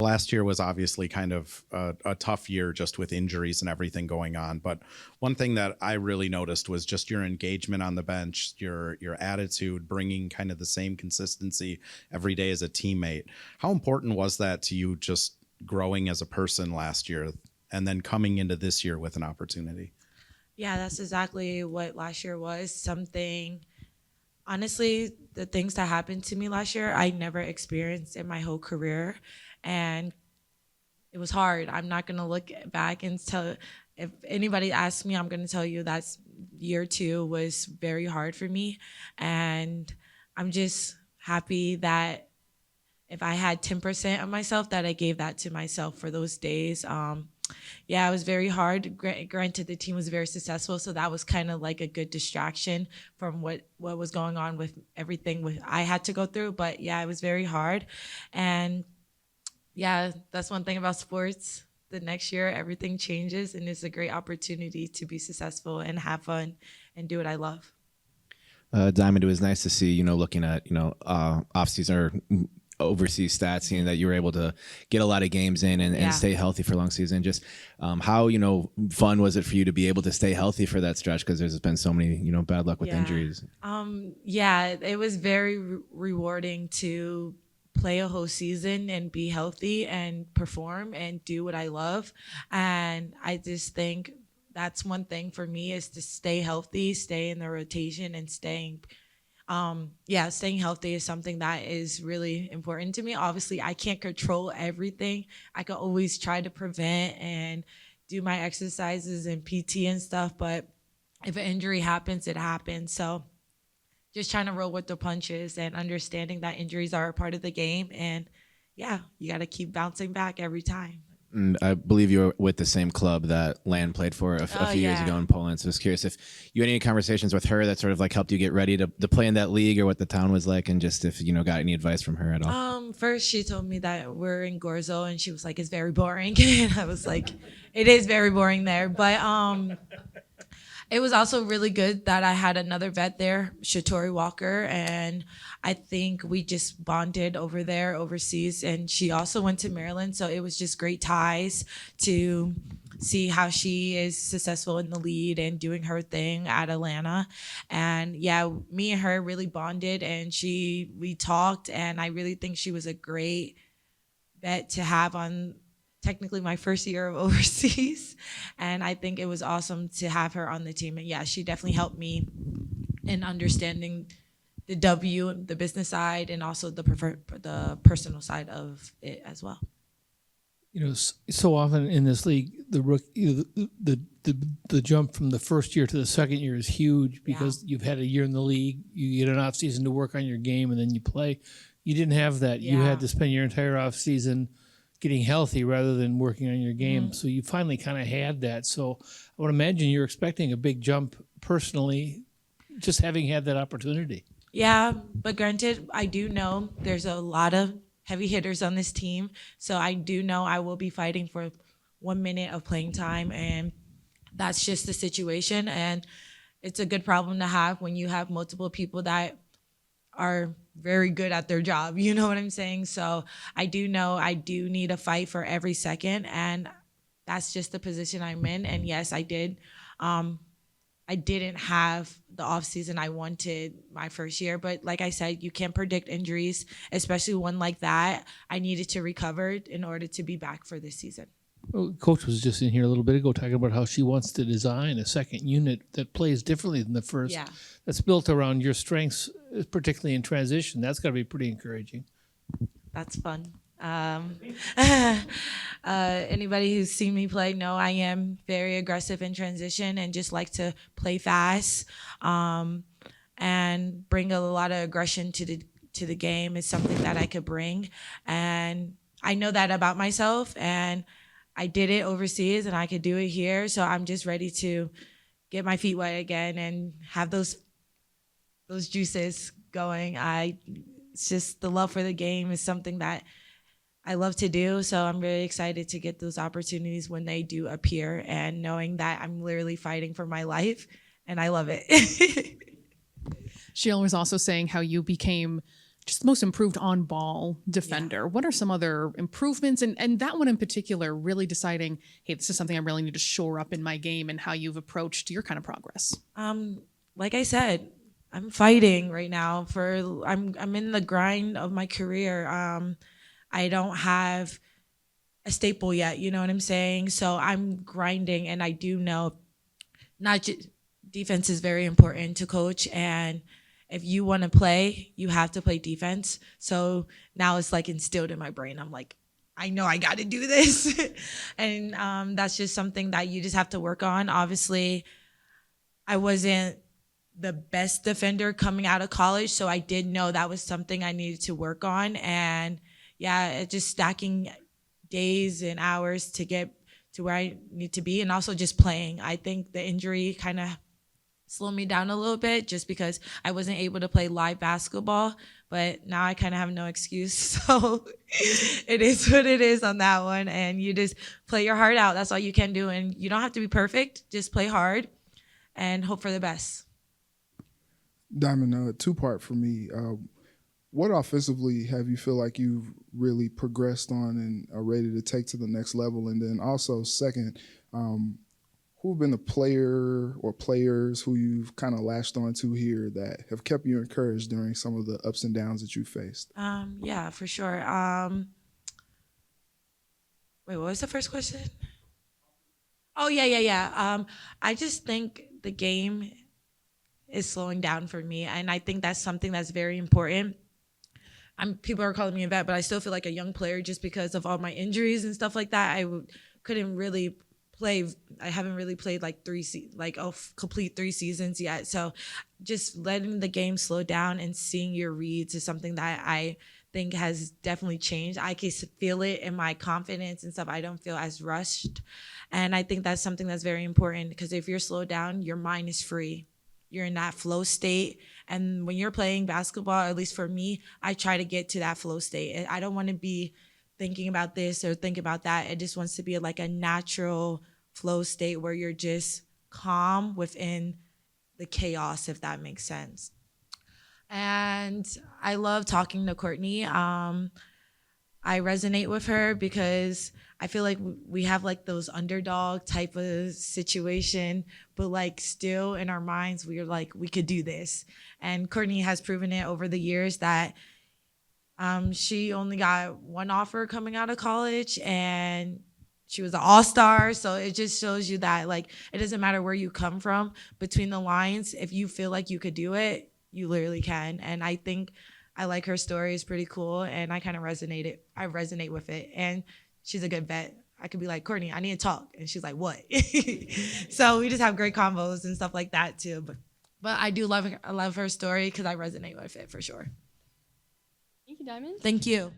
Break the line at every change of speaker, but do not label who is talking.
Last year was obviously kind of a tough year just with injuries and everything going on. But one thing that I really noticed was just your engagement on the bench, your attitude, bringing kind of the same consistency every day as a teammate. How important was that to you, just growing as a person last year and then coming into this year with an opportunity?
Yeah, that's exactly what last year was. Something, honestly, the things that happened to me last year, I never experienced in my whole career. And it was hard. I'm not going to look back and tell, if anybody asks me, I'm going to tell you that's year two was very hard for me. And I'm just happy that if I had 10% of myself, that I gave that to myself for those days. Yeah, it was very hard. Granted, the team was very successful, so that was kind of like a good distraction from what was going on with everything I had to go through. But yeah, it was very hard, and yeah, that's one thing about sports. The next year, everything changes, and it's a great opportunity to be successful and have fun and do what I love.
Diamond, it was nice to see, looking at, off-season or overseas stats, seeing that you were able to get a lot of games in and
Yeah.
stay healthy for a long season. Just how, fun was it for you to be able to stay healthy for that stretch? Because there's been so many, bad luck with
Yeah.
injuries.
Yeah, it was very rewarding to play a whole season and be healthy and perform and do what I love. And I just think that's one thing for me is to stay healthy, stay in the rotation, and staying healthy is something that is really important to me. Obviously, I can't control everything. I can always try to prevent and do my exercises and PT and stuff, but if an injury happens, it happens. So just trying to roll with the punches and understanding that injuries are a part of the game. And yeah, you got to keep bouncing back every time.
And I believe you were with the same club that Lan played for a few years ago in Poland. So I was curious if you had any conversations with her that sort of like helped you get ready to play in that league, or what the town was like, and just if, got any advice from her at all.
First she told me that we're in Gorzo, and she was like, it's very boring. And I was like, it is very boring there. But it was also really good that I had another vet there, Shatori Walker, and I think we just bonded over there overseas. And she also went to Maryland, so it was just great ties to see how she is successful in the lead and doing her thing at Atlanta. And yeah, me and her really bonded, and we talked, and I really think she was a great vet to have on technically my first year of overseas. And I think it was awesome to have her on the team. And yeah, she definitely helped me in understanding the business side, and also the personal side of it as well.
So often in this league, the jump from the first year to the second year is huge because you've had a year in the league, you get an off season to work on your game, and then you play. You didn't have that. You had to spend your entire off season getting healthy rather than working on your game. Mm-hmm. So you finally kind of had that. So I would imagine you're expecting a big jump personally, just having had that opportunity.
Yeah, but granted, I do know there's a lot of heavy hitters on this team. So I do know I will be fighting for 1 minute of playing time, and that's just the situation. And it's a good problem to have when you have multiple people that are very good at their job. You know what I'm saying? So I do know I do need a fight for every second, and that's just the position I'm in. And yes, I did. I didn't have the off season I wanted my first year, but like I said, you can't predict injuries, especially one like that. I needed to recover in order to be back for this season.
Well, Coach was just in here a little bit ago talking about how she wants to design a second unit that plays differently than the first.
Yeah. That's
built around your strengths, particularly in transition. That's got to be pretty encouraging.
That's fun. Anybody who's seen me play know I am very aggressive in transition and just like to play fast, and bring a lot of aggression to the game is something that I could bring. And I know that about myself, and I did it overseas and I could do it here. So I'm just ready to get my feet wet again and have those juices going. It's just the love for the game is something that I love to do. So I'm really excited to get those opportunities when they do appear, and knowing that I'm literally fighting for my life, and I love it.
Sheila was also saying how you became just most improved on ball defender. What are some other improvements? And that one in particular, really deciding, hey, this is something I really need to shore up in my game, and how you've approached your kind of progress.
Like I said, I'm fighting right now I'm in the grind of my career. I don't have a staple yet, you know what I'm saying? So I'm grinding, and I do know not just defense is very important to coach, and if you want to play, you have to play defense. So now it's like instilled in my brain. I'm like, I know I got to do this. And that's just something that you just have to work on. Obviously, I wasn't the best defender coming out of college, so I did know that was something I needed to work on. And yeah, just stacking days and hours to get to where I need to be, and also just playing. I think the injury kind of slowed me down a little bit, just because I wasn't able to play live basketball, but now I kind of have no excuse. So it is what it is on that one, and you just play your heart out. That's all you can do, and you don't have to be perfect. Just play hard and hope for the best.
Diamond, two-part for me. What offensively have you feel like you've really progressed on and are ready to take to the next level? And then also, second, who have been the player or players who you've kind of latched onto here that have kept you encouraged during some of the ups and downs that you faced?
Yeah, for sure. Wait, what was the first question? Oh, yeah. I just think the game is slowing down for me, and I think that's something that's very important. People are calling me a vet, but I still feel like a young player just because of all my injuries and stuff like that. Couldn't really play. I haven't really played like complete 3 seasons yet. So just letting the game slow down and seeing your reads is something that I think has definitely changed. I can feel it in my confidence and stuff. I don't feel as rushed. And I think that's something that's very important, because if you're slowed down, your mind is free. You're in that flow state. And when you're playing basketball, at least for me, I try to get to that flow state. I don't want to be thinking about this or think about that. It just wants to be like a natural flow state where you're just calm within the chaos, if that makes sense. And I love talking to Courtney. I resonate with her because I feel like we have like those underdog type of situation, but like still in our minds, we are like, we could do this. And Courtney has proven it over the years that she only got one offer coming out of college, and she was an all-star. So it just shows you that like, it doesn't matter where you come from between the lines. If you feel like you could do it, you literally can. And I think I like her story. It's pretty cool, and I kind of resonate with it. And she's a good vet. I could be like, Courtney, I need to talk. And she's like, what? So we just have great combos and stuff like that too. But I do love her story because I resonate with it for sure.
Thank you, Diamond.
Thank you.